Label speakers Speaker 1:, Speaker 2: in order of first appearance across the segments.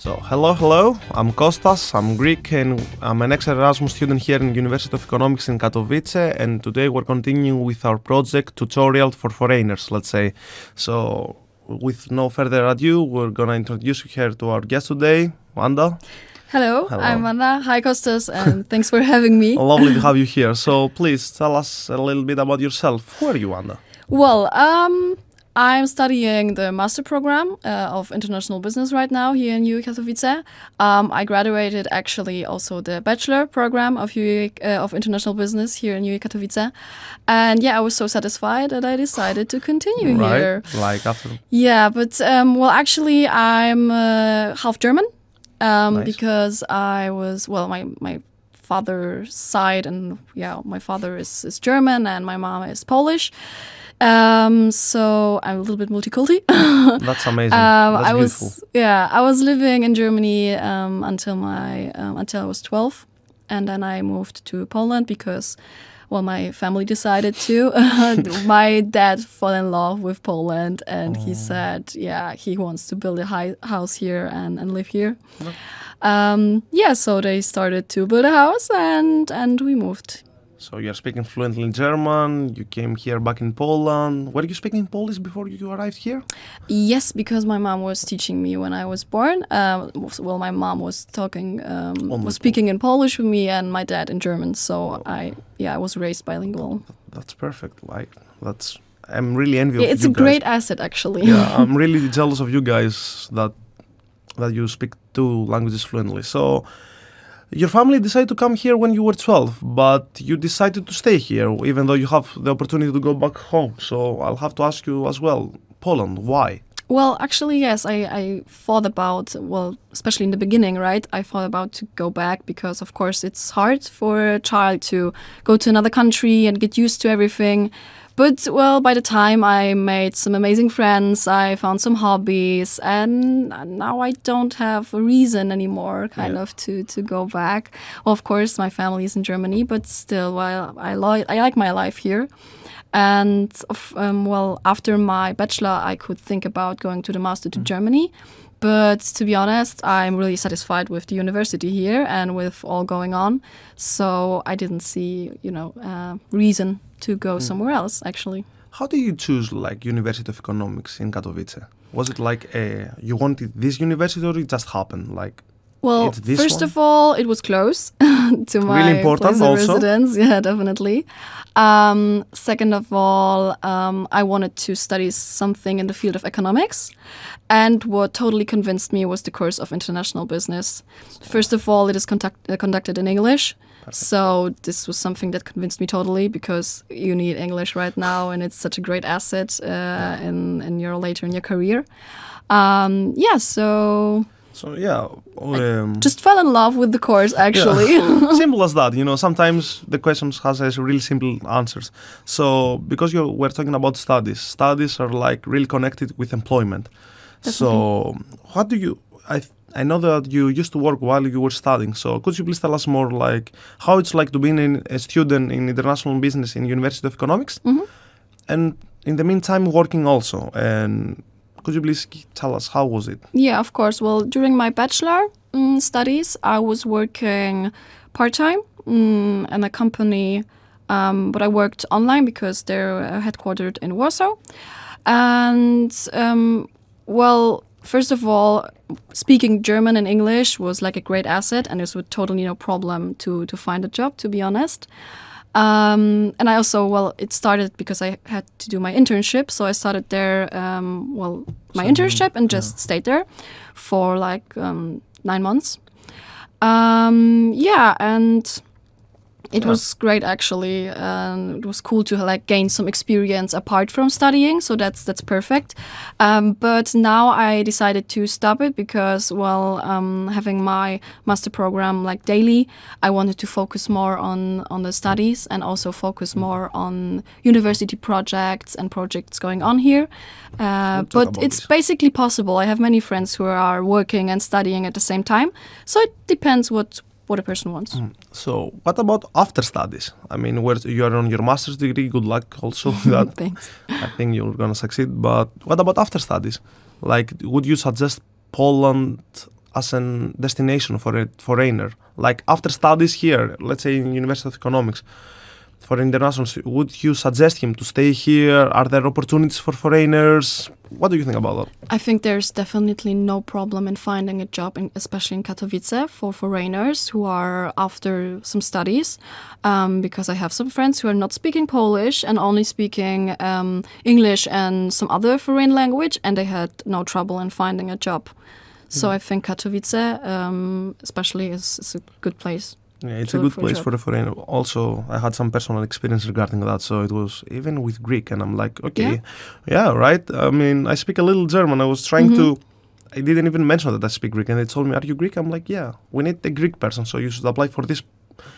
Speaker 1: So, hello. I'm Kostas. I'm Greek and I'm an ex-Erasmus student here in University of Economics in Katowice. And today we're continuing with our project tutorial for foreigners, let's say. So, with no further ado, we're gonna introduce her to our guest today, Wanda.
Speaker 2: Hello, I'm Wanda. Hi, Kostas, and thanks for having me.
Speaker 1: Lovely to have you here. So, please tell us a little bit about yourself. Who are you, Wanda?
Speaker 2: Well, I'm studying the master program of international business right now here in Uni Katowice. I graduated actually also the bachelor program of of international business here in Uni Katowice, and yeah, I was so satisfied that I decided to continue here.
Speaker 1: Like after?
Speaker 2: Yeah, but well, actually, I'm half German
Speaker 1: Nice.
Speaker 2: Because I was my father's side, and yeah, my father is German and my mom is Polish. So I'm a little bit multiculti.
Speaker 1: That's amazing. That's beautiful.
Speaker 2: I was living in Germany until I was 12, and then I moved to Poland because, well, my family decided to. My dad fell in love with Poland, and he said, yeah, he wants to build a house here and live here. So they started to build a house, and we moved.
Speaker 1: So you're speaking fluently German, you came here back in Poland. Were you speaking Polish before you arrived here?
Speaker 2: Yes, because my mom was teaching me when I was born. My mom was speaking in Polish with me and my dad in German. So I was raised bilingual.
Speaker 1: That's perfect. I'm really envious of you guys.
Speaker 2: It's a great asset, actually.
Speaker 1: Yeah, I'm really jealous of you guys that you speak two languages fluently. So your family decided to come here when you were 12, but you decided to stay here, even though you have the opportunity to go back home. So I'll have to ask you as well, Poland, why?
Speaker 2: Well, actually, yes, I thought about, especially in the beginning, right? I thought about to go back because, of course, it's hard for a child to go to another country and get used to everything. But, by the time I made some amazing friends, I found some hobbies, and now I don't have a reason anymore, to go back. Well, of course, my family is in Germany, but still, I like my life here. And, after my bachelor, I could think about going to the master to Germany. But to be honest, I'm really satisfied with the university here and with all going on. So I didn't see, reason to go somewhere else, actually.
Speaker 1: How do you choose, University of Economics in Katowice? Was it you wanted this university or it just happened?
Speaker 2: Well, first of all, it was close to my
Speaker 1: really important
Speaker 2: place of
Speaker 1: also.
Speaker 2: residence. Yeah, definitely. Second of all, I wanted to study something in the field of economics. And what totally convinced me was the course of international business. First of all, it is conducted in English. Perfect. So this was something that convinced me totally because you need English right now, and it's such a great asset later in your career. Just fell in love with the course, actually.
Speaker 1: Yeah. Simple as that. Sometimes the questions has really simple answers. So because we're talking about studies are really connected with employment.
Speaker 2: Definitely.
Speaker 1: So I know that you used to work while you were studying. So could you please tell us more how it's like to be a student in international business in University of Economics?
Speaker 2: Mm-hmm.
Speaker 1: And in the meantime working also, and could you please tell us how was it?
Speaker 2: Yeah, of course. Well, during my bachelor studies, I was working part-time in a company, but I worked online because they're headquartered in Warsaw. And, first of all, speaking German and English was like a great asset, and it was totally no problem to find a job, to be honest. And I also, it started because I had to do my internship. So I started there, internship and just stayed there for 9 months. And it was great, actually. It was cool to gain some experience apart from studying. So that's perfect. But now I decided to stop it because, having my master program daily, I wanted to focus more on the studies and also focus more on university projects and projects going on here. But it's basically possible. I have many friends who are working and studying at the same time. So it depends what a person wants.
Speaker 1: So what about after studies? I mean, where you are on your master's degree, good luck also with that.
Speaker 2: Thanks.
Speaker 1: I think you're going to succeed. But what about after studies? Would you suggest Poland as a destination for a foreigner? Like after studies here, let's say in University of Economics, for internationals, would you suggest him to stay here? Are there opportunities for foreigners? What do you think about that?
Speaker 2: I think there's definitely no problem in finding a job, especially in Katowice, for foreigners who are after some studies. Because I have some friends who are not speaking Polish and only speaking English and some other foreign language, and they had no trouble in finding a job. So I think Katowice, especially, is a good place.
Speaker 1: Yeah, it's a good place for a foreigner. Also, I had some personal experience regarding that. So it was even with Greek, and I'm like, okay, yeah, right. I mean, I speak a little German. I was trying to. I didn't even mention that I speak Greek, and they told me, "Are you Greek?" I'm like, "Yeah, we need a Greek person, so you should apply for this."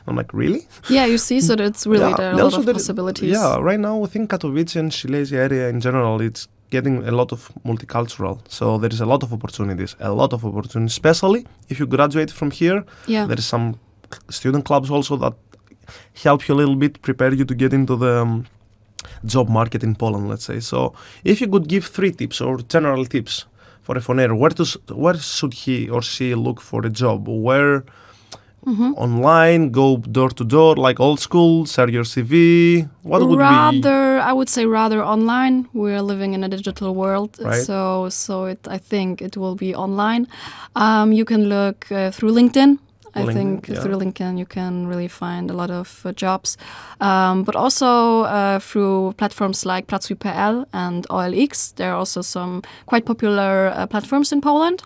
Speaker 1: I'm like, "Really?"
Speaker 2: Yeah, you see, so that's really there are a lot of possibilities.
Speaker 1: Yeah, right now I think Katowice and Silesia area in general, it's getting a lot of multicultural. So there is a lot of opportunities, especially if you graduate from here.
Speaker 2: Yeah,
Speaker 1: there is some student clubs also that help you a little bit, prepare you to get into the job market in Poland, let's say. So if you could give 3 tips or general tips for a foreigner, where should he or she look for a job? Where online, go door to door, like old school, share your CV? What would be?
Speaker 2: I would say rather online. We're living in a digital world,
Speaker 1: right.
Speaker 2: so I think it will be online. You can look through LinkedIn. I think through LinkedIn you can really find a lot of jobs, but also through platforms like Pracuj.pl and OLX. There are also some quite popular platforms in Poland.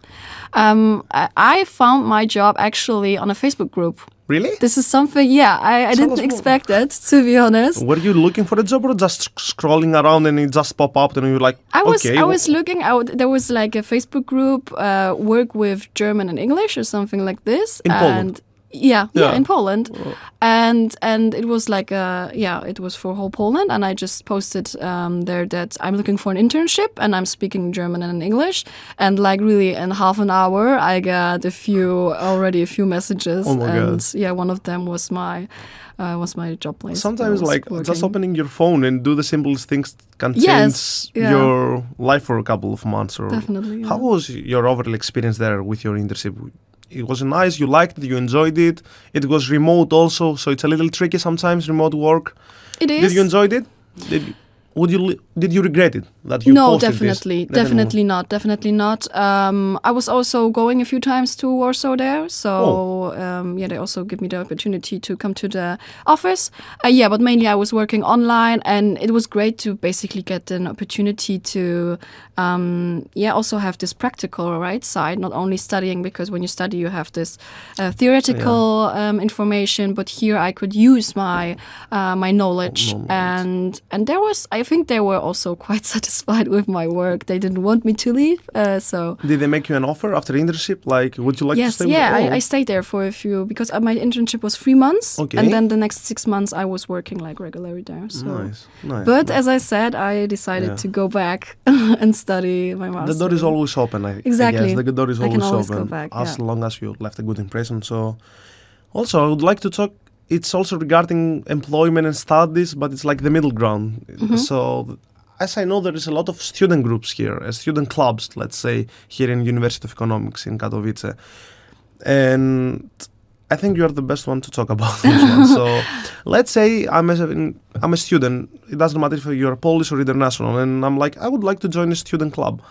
Speaker 2: I found my job actually on a Facebook group.
Speaker 1: Really?
Speaker 2: This is something, I didn't expect that, to be honest.
Speaker 1: Were you looking for a job or just scrolling around and it just popped up and you were like,
Speaker 2: I was looking out. There was like a Facebook group, work with German and English or something like this.
Speaker 1: In Poland?
Speaker 2: Yeah, in Poland. Oh. And it was like, it was for whole Poland. And I just posted there that I'm looking for an internship and I'm speaking German and English. And like really in half an hour, I got a few messages.
Speaker 1: Oh my God.
Speaker 2: Yeah, one of them was my job place.
Speaker 1: Sometimes like just opening your phone and do the simplest things can change your life for a couple of months. Or
Speaker 2: definitely. Yeah.
Speaker 1: How was your overall experience there with your internship? It was nice, you liked it, you enjoyed it. It was remote also, so it's a little tricky sometimes, remote work.
Speaker 2: It is.
Speaker 1: Did you enjoy it? Did you regret it that you posted
Speaker 2: definitely not. I was also going a few times to Warsaw there, so they also give me the opportunity to come to the office. But mainly I was working online, and it was great to basically get an opportunity to also have this practical side, not only studying, because when you study you have this theoretical information, but here I could use my knowledge. And I think they were also quite satisfied with my work. They didn't want me to leave. So
Speaker 1: did they make you an offer after internship? Like, would you like to stay?
Speaker 2: I stayed there for a few, because my internship was 3 months, and then the next 6 months I was working like regularly there. So.
Speaker 1: Nice.
Speaker 2: But as I said, I decided to go back and study my master.
Speaker 1: The door is always open.
Speaker 2: Exactly.
Speaker 1: I guess the door is always
Speaker 2: go
Speaker 1: open
Speaker 2: back,
Speaker 1: as long as you left a good impression. So, also I would like to talk. It's also regarding employment and studies, but it's like the middle ground. So, as I know, there is a lot of student groups here, student clubs, let's say, here in University of Economics in Katowice. And I think you're the best one to talk about this one. So, let's say I'm a student. It doesn't matter if you're Polish or international. And I'm like, I would like to join a student club.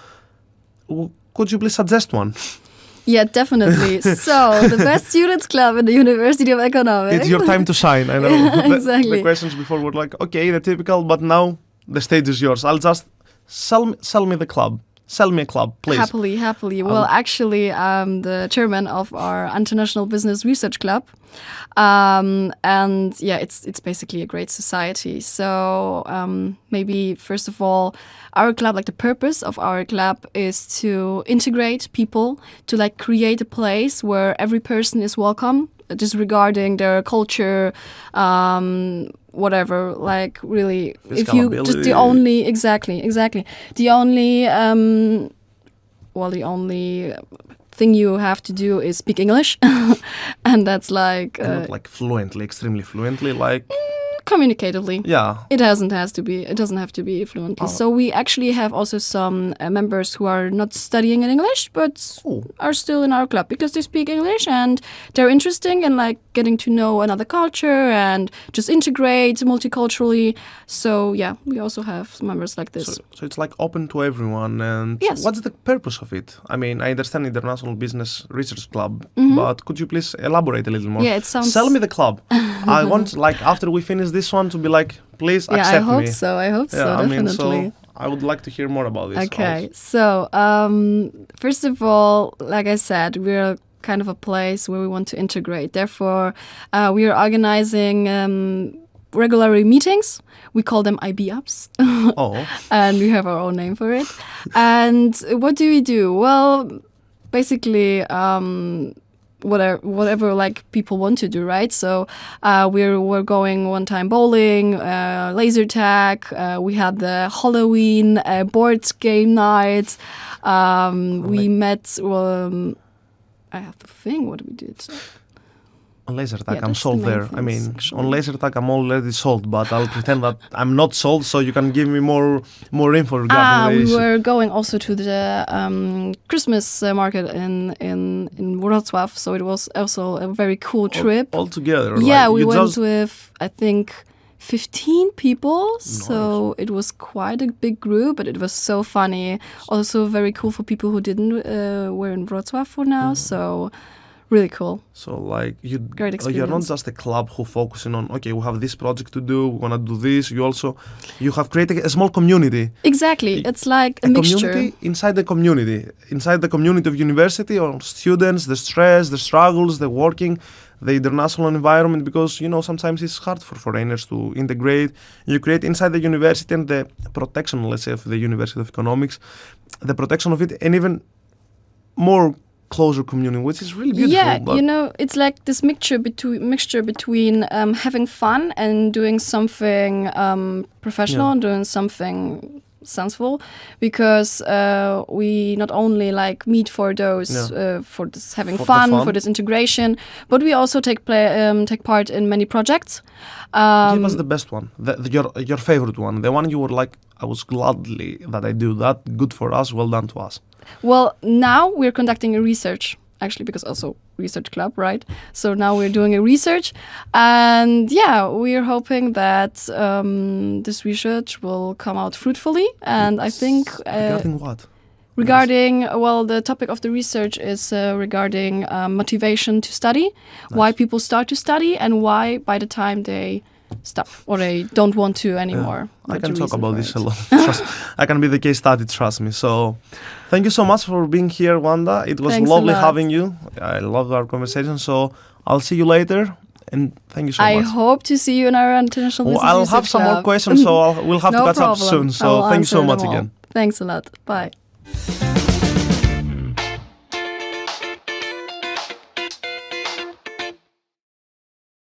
Speaker 1: Could you please suggest one?
Speaker 2: Yeah, definitely. So, the best students club in the University of Economics.
Speaker 1: It's your time to shine, I know.
Speaker 2: Exactly.
Speaker 1: The questions before were like, okay, the typical, but now the stage is yours. I'll just sell me the club. Sell me a club, please.
Speaker 2: Happily. Well, actually, I'm the chairman of our International Business Research Club. And it's basically a great society. So maybe first of all, our club, like the purpose of our club is to integrate people, to like create a place where every person is welcome, disregarding their culture, whatever, like really,
Speaker 1: Physical
Speaker 2: if you
Speaker 1: ability.
Speaker 2: just the only thing you have to do is speak English, and that's like
Speaker 1: not like fluently, extremely fluently, like
Speaker 2: Communicatively.
Speaker 1: Yeah.
Speaker 2: It doesn't have to be fluently. So we actually have also some members who are not studying in English, but are still in our club because they speak English and they're interesting in like getting to know another culture and just integrate multiculturally. So yeah, we also have members like this.
Speaker 1: So it's like open to everyone. And
Speaker 2: Yes.
Speaker 1: what's the purpose of it? I mean, I understand International Business Research Club, but could you please elaborate a little more?
Speaker 2: Yeah, it sounds...
Speaker 1: Sell me the club. I want, like, after we finish this one, to be like, please accept me.
Speaker 2: Yeah, I hope so. I hope so, definitely.
Speaker 1: I mean, so I would like to hear more about this.
Speaker 2: Okay, so first of all, like I said, we're kind of a place where we want to integrate. Therefore, we are organizing regular meetings. We call them IB-ups. And we have our own name for it. And what do we do? Well, basically... whatever like people want to do, right? So we're going one time bowling, laser tag. We had the Halloween board game night. We met. I have to think what we did.
Speaker 1: On laser tag, I'm sold there. I mean, on laser tag, I'm already sold, but I'll pretend that I'm not sold, so you can give me more info regarding this.
Speaker 2: We were going also to the Christmas market in Wrocław, so it was also a very cool trip.
Speaker 1: All together?
Speaker 2: Yeah,
Speaker 1: like,
Speaker 2: we went with, I think, 15 people, so it was quite a big group, but it was so funny. Also very cool for people who didn't were in Wrocław for now, so... Really cool.
Speaker 1: So like you're not just a club who focusing on, okay, we have this project to do, we want to do this. You have created a small community.
Speaker 2: Exactly. It's like a mixture.
Speaker 1: Community inside the community of university, or students, the stress, the struggles, the working, the international environment, because, sometimes it's hard for foreigners to integrate. You create inside the university and the protection, let's say, of the University of Economics, the protection of it, and even more closer community, which is really beautiful.
Speaker 2: Yeah, it's like this mixture between having fun and doing something professional and doing something sensible, because we not only like meet for those for this having fun, for this integration, but we also take part in many projects.
Speaker 1: Give us the best one, your favorite one, the one you were like, I was gladly that I do that, good for us, well done to us.
Speaker 2: Well, now we're conducting a research, actually, because also research club, right? So now we're doing a research, and we're hoping that this research will come out fruitfully. And I think
Speaker 1: regarding what?
Speaker 2: Regarding, the topic of the research is regarding motivation to study, why people start to study, and why by the time they stop or they don't want to anymore.
Speaker 1: I can talk about this a lot. I can be the case study, trust me. So thank you so much for being here, Wanda. It was lovely having you. I loved our conversation. So I'll see you later. And thank you so much.
Speaker 2: I hope to see you in our international business
Speaker 1: I'll have some more questions, so we'll have to catch up soon. So thank you so much again.
Speaker 2: Thanks a lot. Bye.